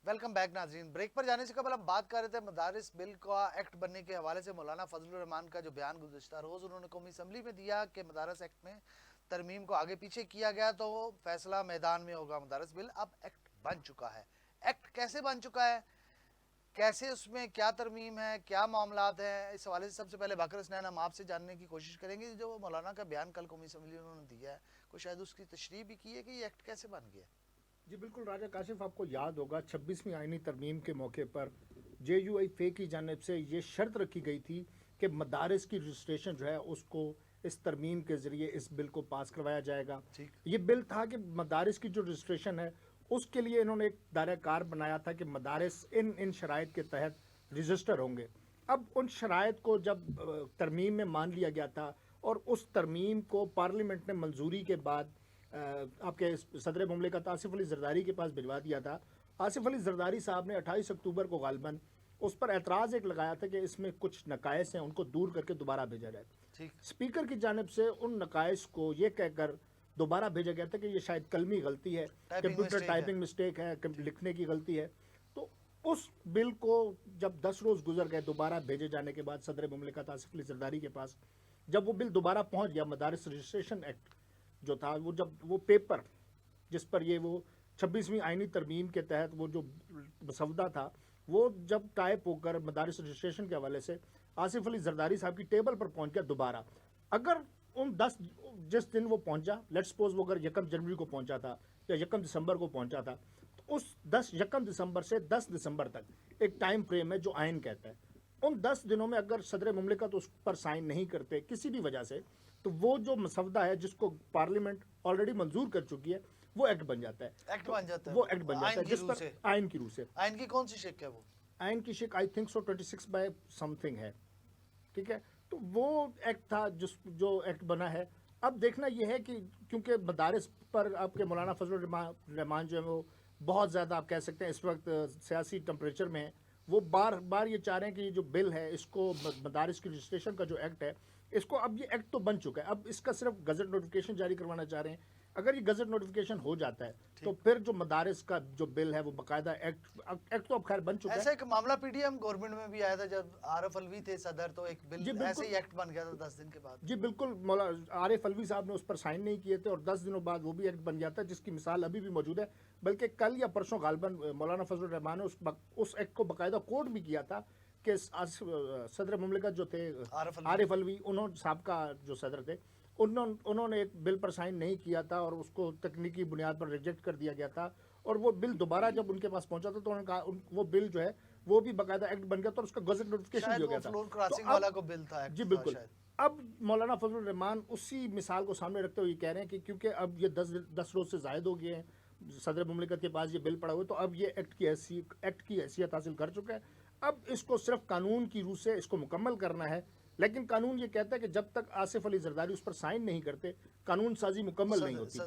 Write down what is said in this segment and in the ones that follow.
Welcome back ناظرین. Break پر جانے سے قبل ہم بات کر رہے تھے مدارس بل کا ایکٹ بننے کے حوالے سے. مولانا فضل الرحمان کا جو بیان گزشتہ روز انہوں نے قومی اسمبلی میں دیا کہ مدارس ایکٹ میں ترمیم کو آگے پیچھے کیا گیا تو وہ فیصلہ میدان میں ہوگا. مدارس بل اب ایکٹ بن چکا ہے. ایکٹ کیسے بن چکا ہے, کیسے اس میں کیا ترمیم ہے, کیا معاملات ہیں, اس حوالے سے سب سے پہلے باقر حسنین ہم آپ سے جاننے کی کوشش کریں گے. جو مولانا کا بیان کل قومی اسمبلی میں انہوں نے دیا ہے, کوئی شاید اس کی تشریح بھی کی ہے کہ یہ ایکٹ کیسے بن گیا. جی بالکل راجہ کاشف، آپ کو یاد ہوگا 26ویں آئینی ترمیم کے موقع پر جے یو آئی فے کی جانب سے یہ شرط رکھی گئی تھی کہ مدارس کی رجسٹریشن جو ہے اس کو اس ترمیم کے ذریعے اس بل کو پاس کروایا جائے گا. ٹھیک. یہ بل تھا کہ مدارس کی جو رجسٹریشن ہے اس کے لیے انہوں نے ایک دائرہ کار بنایا تھا کہ مدارس ان شرائط کے تحت رجسٹر ہوں گے. اب ان شرائط کو جب ترمیم میں مان لیا گیا تھا اور اس ترمیم کو پارلیمنٹ نے منظوری کے بعد آپ کے صدر مملکت آصف علی زرداری کے پاس بھجوا دیا تھا. آصف علی زرداری صاحب نے 28 اکتوبر کو غالباً اس پر اعتراض ایک لگایا تھا کہ اس میں کچھ نقائص ہیں, ان کو دور کر کے دوبارہ بھیجا جائے. ٹھیک. اسپیکر کی جانب سے ان نقائص کو یہ کہہ کر دوبارہ بھیجا گیا تھا کہ یہ شاید کلمی غلطی ہے, کمپیوٹر ٹائپنگ مسٹیک ہے, لکھنے کی غلطی ہے. تو اس بل کو جب 10 روز گزر گئے دوبارہ بھیجے جانے کے بعد صدر مملکت آصف علی زرداری کے پاس, جب وہ بل دوبارہ پہنچ گیا, مدارس رجسٹریشن ایکٹ جو تھا, وہ جب وہ پیپر جس پر یہ وہ 26ویں آئینی ترمیم کے تحت وہ جو مسودہ تھا وہ جب ٹائپ ہو کر مدارس رجسٹریشن کے حوالے سے آصف علی زرداری صاحب کی ٹیبل پر پہنچ گیا دوبارہ, اگر ان 10 جس دن وہ پہنچا, لیٹ سپوز وہ اگر 1 جنوری کو پہنچا تھا یا 1 دسمبر کو پہنچا تھا, تو اس 1 دسمبر سے 10 دسمبر تک ایک ٹائم فریم ہے جو آئین کہتا ہے. ان 10 دنوں میں اگر صدر مملکت اس پر سائن نہیں کرتے کسی بھی وجہ سے, تو وہ جو مسودہ ہے جس کو پارلیمنٹ آلریڈی منظور کر چکی ہے وہ ایکٹ بن جاتا ہے. ایکٹ بن جاتا ہے, وہ ایکٹ بن جاتا ہے آئین کی جس روح پر سے. آئین کی روح سے. آئین کی کون سی شک ہے وہ؟ آئین کی شک I think so 26 by some thing ہے. ٹھیک ہے, تو وہ ایکٹ تھا جو ایکٹ بنا ہے. اب دیکھنا یہ ہے کہ کیونکہ مدارس پر آپ کے مولانا فضل الرحمان جو ہے وہ بہت زیادہ آپ کہہ سکتے ہیں اس وقت سیاسی ٹمپریچر میں ہیں, وہ بار بار یہ چاہ رہے ہیں کہ یہ جو بل ہے اس کو مدارس کی رجسٹریشن کا جو ایکٹ ہے اس کو, اب یہ ایکٹ تو بن چکا ہے, اب اس کا صرف گزٹ نوٹیفکیشن جاری کروانا چاہ رہے ہیں. اگر یہ گزٹ نوٹیفکیشن ہو جاتا ہے تو پھر جو مدارس کا جو بل ہے وہ باقاعدہ ایکٹ تو اب خیر بن چکا ہے. ایسا ایک معاملہ پی ڈی ایم گورنمنٹ میں بھی آیا تھا جب عارف الوی تھے صدر, تو ایک بل ایسے ہی ایکٹ بن گیا تھا 10 دن کے بعد. جی بالکل, عارف الوی صاحب نے اس پر سائن نہیں کیے تھے اور 10 دنوں بعد وہ بھی ایکٹ بن گیا تھا, جس کی مثال ابھی بھی موجود ہے. بلکہ کل یا پرسوں غالباً مولانا فضل الرحمان نے اس ایکٹ کو باقاعدہ کوٹ بھی کیا تھا کہ صدر مملکت جو تھے عارف الوی, انہوں صاحب کا جو صدر تھے, انہوں نے ایک بل پر سائن نہیں کیا تھا اور اس کو تکنیکی بنیاد پر ریجیکٹ کر دیا گیا تھا. اور وہ بل دوبارہ جب ان کے پاس پہنچا تھا تو انہوں نے کہا وہ بل جو ہے وہ بھی باقاعدہ ایکٹ بن گیا تھا اور اس کا گزٹ نوٹیفکیشن بھی ہو گیا تھا. فلور کراسنگ والا کو بل تھا. جی بالکل. اب مولانا فضل الرحمان اسی مثال کو سامنے رکھتے ہوئے کہہ رہے ہیں کہ کیونکہ اب یہ 10 روز سے زائد ہو گئے ہیں صدر مملکت کے پاس یہ بل پڑا ہوا ہے, تو اب یہ ایکٹ کی حیثیت حاصل کر چکا ہے. اب اس کو صرف قانون کی روح سے اس کو مکمل کرنا ہے, لیکن قانون یہ کہتا ہے کہ جب تک آصف علی زرداری اس پر سائن نہیں کرتے قانون سازی مکمل نہیں ہوتی.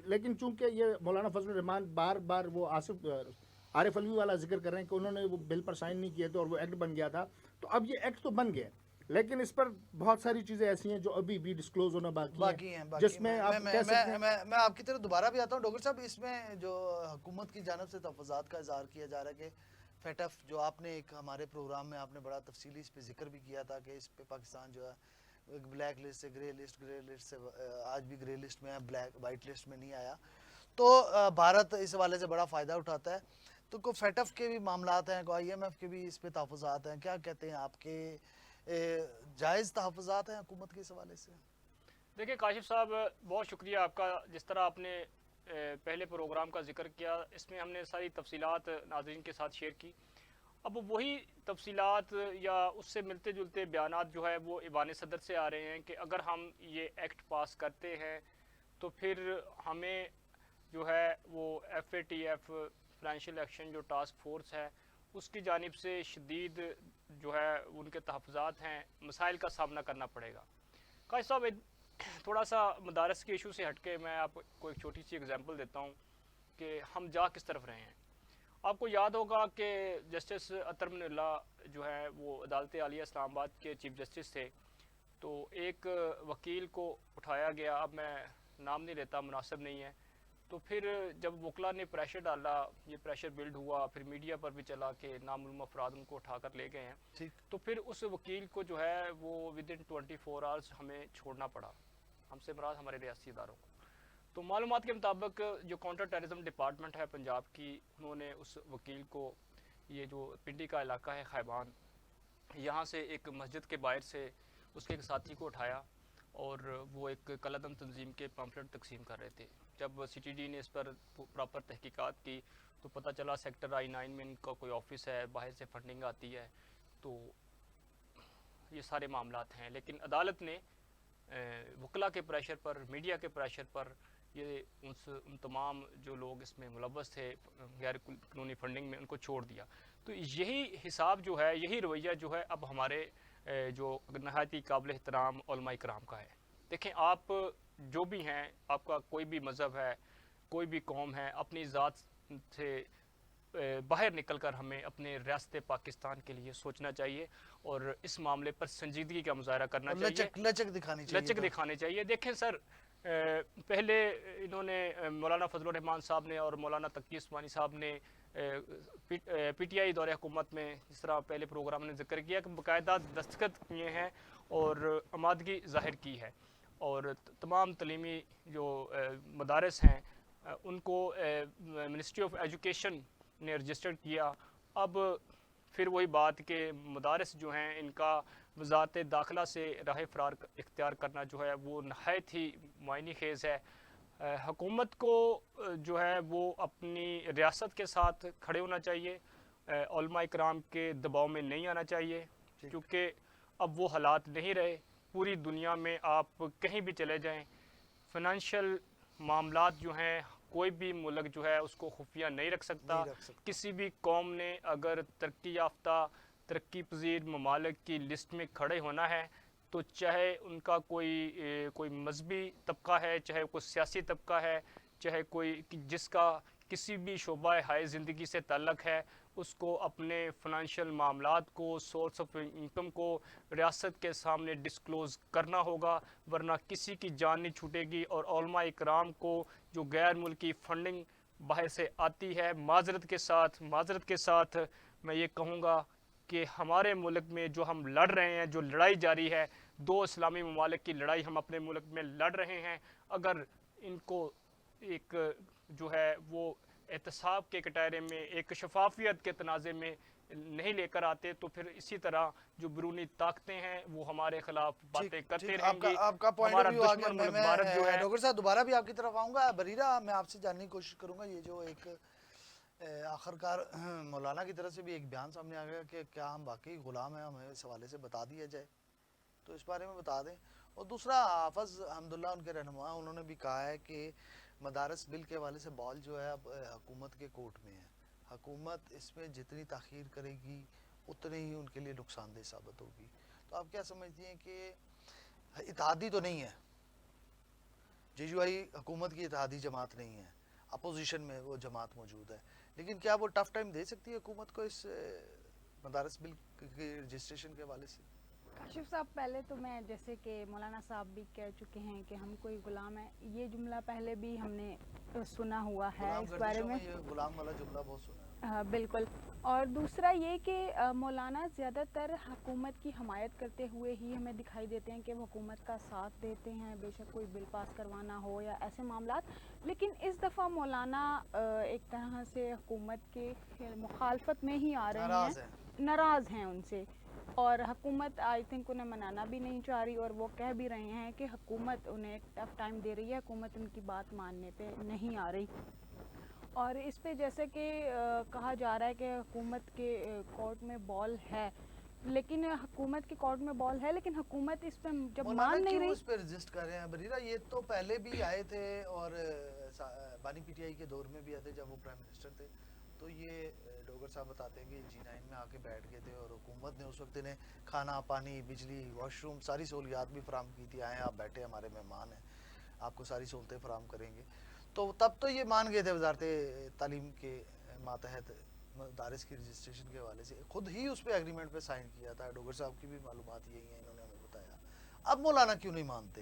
لیکن چونکہ یہ مولانا فضل الرحمان بار بار وہ عارف الوی والا ذکر کر رہے ہیں کہ انہوں نے وہ بل پر سائن نہیں کیے تھے اور وہ ایکٹ بن گیا تھا, تو اب یہ ایکٹ تو بن گیا, لیکن اس پر بہت ساری چیزیں ایسی ہیں جو ابھی بھی ڈسکلوز ہونا باقی ہیں, جس میں آپ کہہ سکتے ہیں. میں آپ کی طرف دوبارہ بھی آتا ہوں ڈاکٹر صاحب. اس میں جو حکومت کی جانب سے تحفظات کا اظہار کیا جا رہا ہے کہ فیٹف جو آپ نے ایک ہمارے پروگرام میں آپ نے بڑا تفصیلی اس پہ ذکر بھی کیا تھا کہ اس پہ پاکستان جو ہے بلیک لسٹ سے گرے لسٹ سے آج بھی گرے لسٹ میں ہے, بلیک وائٹ لسٹ میں نہیں آیا, تو بھارت اس حوالے سے بڑا فائدہ اٹھاتا ہے. تو کوئی فیٹف کے بھی معاملات ہیں, کوئی آئی ایم ایف کے بھی اس پہ تحفظات ہیں, کیا کہتے ہیں آپ کے جائز تحفظات ہیں حکومت کے اس حوالے سے؟ دیکھیں کاشف صاحب, بہت شکریہ آپ کا. جس طرح آپ نے پہلے پروگرام کا ذکر کیا, اس میں ہم نے ساری تفصیلات ناظرین کے ساتھ شیئر کی. اب وہی تفصیلات یا اس سے ملتے جلتے بیانات جو ہے وہ ایوان صدر سے آ رہے ہیں کہ اگر ہم یہ ایکٹ پاس کرتے ہیں تو پھر ہمیں جو ہے وہ F A T F financial action جو ٹاسک فورس ہے اس کی جانب سے شدید جو ہے ان کے تحفظات ہیں, مسائل کا سامنا کرنا پڑے گا. کاشف صاحب تھوڑا سا مدارس کے ایشو سے ہٹ کے میں آپ کو ایک چھوٹی سی اگزامپل دیتا ہوں کہ ہم جا کس طرف رہے ہیں. آپ کو یاد ہوگا کہ جسٹس اطہر من اللہ جو ہے وہ عدالت عالیہ اسلام آباد کے چیف جسٹس تھے, تو ایک وکیل کو اٹھایا گیا, اب میں نام نہیں لیتا, مناسب نہیں ہے, تو پھر جب وکلا نے پریشر ڈالا، یہ پریشر بلڈ ہوا، پھر میڈیا پر بھی چلا کہ نامعلوم افراد ان کو اٹھا کر لے گئے ہیں، تو پھر اس وکیل کو جو ہے وہ ودن 24 آورس ہمیں چھوڑنا پڑا، ہم سے مراد ہمارے ریاستی اداروں کو. تو معلومات کے مطابق جو کاؤنٹر ٹیررزم ڈپارٹمنٹ ہے پنجاب کی، انہوں نے اس وکیل کو، یہ جو پنڈی کا علاقہ ہے خیبان، یہاں سے ایک مسجد کے باہر سے اس کے ایک ساتھی کو اٹھایا اور وہ ایک کالعدم تنظیم کے پمفلٹ تقسیم کر رہے تھے. جب سی ٹی ڈی نے اس پر پراپر تحقیقات کی تو پتہ چلا سیکٹر I-9 میں ان کا کوئی آفس ہے، باہر سے فنڈنگ آتی ہے. تو یہ سارے معاملات ہیں، لیکن عدالت نے وکلا کے پریشر پر، میڈیا کے پریشر پر، یہ ان تمام جو لوگ اس میں ملوث تھے غیر قانونی فنڈنگ میں، ان کو چھوڑ دیا. تو یہی حساب جو ہے، یہی رویہ جو ہے اب ہمارے جو نہایت ہی قابل احترام علماء کرام کا ہے. دیکھیں، آپ جو بھی ہیں، آپ کا کوئی بھی مذہب ہے، کوئی بھی قوم ہے، اپنی ذات سے باہر نکل کر ہمیں اپنے ریاست پاکستان کے لیے سوچنا چاہیے اور اس معاملے پر سنجیدگی کا مظاہرہ کرنا چاہیے، لچک دکھانی چاہیے. لچک دکھانی چاہیے. دیکھیں سر، پہلے انہوں نے مولانا فضل الرحمان صاحب نے اور مولانا تقی عثمانی صاحب نے پی ٹی آئی دور حکومت میں، جس طرح پہلے پروگرام نے ذکر کیا، کہ باقاعدہ دستخط کیے ہیں اور آمادگی ظاہر کی ہے، اور تمام تعلیمی جو مدارس ہیں ان کو منسٹری آف ایجوکیشن نے رجسٹر کیا. اب پھر وہی بات کہ مدارس جو ہیں ان کا وزارت داخلہ سے راہ فرار اختیار کرنا جو ہے وہ نہایت ہی معنی خیز ہے. حکومت کو جو ہے وہ اپنی ریاست کے ساتھ کھڑے ہونا چاہیے، علماء کرام کے دباؤ میں نہیں آنا چاہیے، کیونکہ اب وہ حالات نہیں رہے. پوری دنیا میں آپ کہیں بھی چلے جائیں، فائنینشیل معاملات جو ہیں، کوئی بھی ملک جو ہے اس کو خفیہ نہیں رکھ سکتا. کسی بھی قوم نے اگر ترقی یافتہ، ترقی پذیر ممالک کی لسٹ میں کھڑے ہونا ہے تو چاہے ان کا کوئی مذہبی طبقہ ہے، چاہے کوئی سیاسی طبقہ ہے، چاہے کوئی جس کا کسی بھی شعبہ حیات زندگی سے تعلق ہے، اس کو اپنے فائنینشیل معاملات کو، سورس آف انکم کو ریاست کے سامنے ڈسکلوز کرنا ہوگا، ورنہ کسی کی جان نہیں چھوٹے گی. اور علماء اکرام کو جو غیر ملکی فنڈنگ باہر سے آتی ہے، معذرت کے ساتھ میں یہ کہوں گا کہ ہمارے ملک میں جو ہم لڑ رہے ہیں، جو لڑائی جاری ہے، دو اسلامی ممالک کی لڑائی ہم اپنے ملک میں لڑ رہے ہیں، اگر ان کو ایک جو ہے وہ احتساب کے کٹہرے میں، ایک شفافیت کے تنازع میں نہیں لے کر آتے تو پھر اسی طرح جو بیرونی طاقتیں ہیں وہ ہمارے خلاف باتیں کرتے رہیں گی. آپ کا پوائنٹ ہمارا آف ویو دشمن ملک بھارت جو ہے. ڈاکٹر صاحب دوبارہ بھی آپ کی طرف آؤں گا. بریرہ، میں آپ سے جاننے کی کوشش کروں گا، یہ جو ایک آخرکار مولانا کی طرف سے بھی ایک بیان سامنے آ گیا کہ کیا ہم واقعی غلام ہیں، ہمیں اس حوالے سے بتا دیا جائے، تو اس بارے میں بتا دیں. اور دوسرا، حافظ حمداللہ ان کے رہنما، انہوں نے بھی کہا ہے کہ مدارس بل کے حوالے سے بال جو ہے اب حکومت کے کورٹ میں ہے، حکومت اس میں جتنی تاخیر کرے گی اتنے ہی ان کے لیے نقصان دہ ثابت ہوگی. تو آپ کیا سمجھتی ہیں کہ اتحادی تو نہیں ہے، جے یو آئی حکومت کی اتحادی جماعت نہیں ہے، اپوزیشن میں وہ جماعت موجود ہے، لیکن کیا وہ ٹف ٹائم دے سکتی ہے حکومت کو اس مدارس بل کی رجسٹریشن کے حوالے سے؟ کاشف صاحب، پہلے تو میں، جیسے کہ مولانا صاحب بھی کہہ چکے ہیں کہ ہم کوئی غلام ہیں، یہ جملہ پہلے بھی ہم نے سنا ہوا ہے اس بارے میں، یہ غلام والا جملہ بہت سنا ہے. بالکل. اور دوسرا یہ کہ مولانا زیادہ تر حکومت کی حمایت کرتے ہوئے ہی ہمیں دکھائی دیتے ہیں کہ وہ حکومت کا ساتھ دیتے ہیں، بے شک کوئی بل پاس کروانا ہو یا ایسے معاملات. لیکن اس دفعہ مولانا ایک طرح سے حکومت کے مخالفت میں ہی آ رہے ہیں، ناراض ہیں ان سے، اور حکومت آئی تھنک انہیں منانا بھی نہیں چاہ رہی، اور وہ کہہ بھی رہے ہیں کہ حکومت انہیں ایک ٹف ٹائم دے رہی ہے، حکومت ان کی بات ماننے پہ نہیں آ رہی. اور اس پہ جیسے کہ کہا جا رہا ہے کہ حکومت کے کورٹ میں بال ہے، لیکن حکومت کے کورٹ میں بال ہے، لیکن حکومت اس پہ جب مان نہیں رہی. اس پہ رجسٹ کر رہے ہیں بریرہ؟ یہ تو پہلے بھی آئے تھے اور بانی پی ٹی آئی کے دور میں بھی آئے تھے جب وہ پرائم منسٹر تھے، تو یہ ڈوگر صاحب بتاتے ہیں کہ G9 میں آ کے بیٹھ گئے تھے اور حکومت نے اس وقت انہیں کھانا، پانی، بجلی، واش روم، ساری سہولیات بھی فراہم کی تھی. آئیں آپ بیٹھے، ہمارے مہمان ہیں، آپ کو ساری سہولتیں فراہم کریں گے. تو تب تو یہ مان گئے تھے وزارت تعلیم کے ماتحت مدارس کی رجسٹریشن کے حوالے سے، خود ہی اس پہ ایگریمنٹ پہ سائن کیا تھا. ڈوگر صاحب کی بھی معلومات یہی ہیں، انہوں نے ہمیں بتایا. اب مولانا کیوں نہیں مانتے؟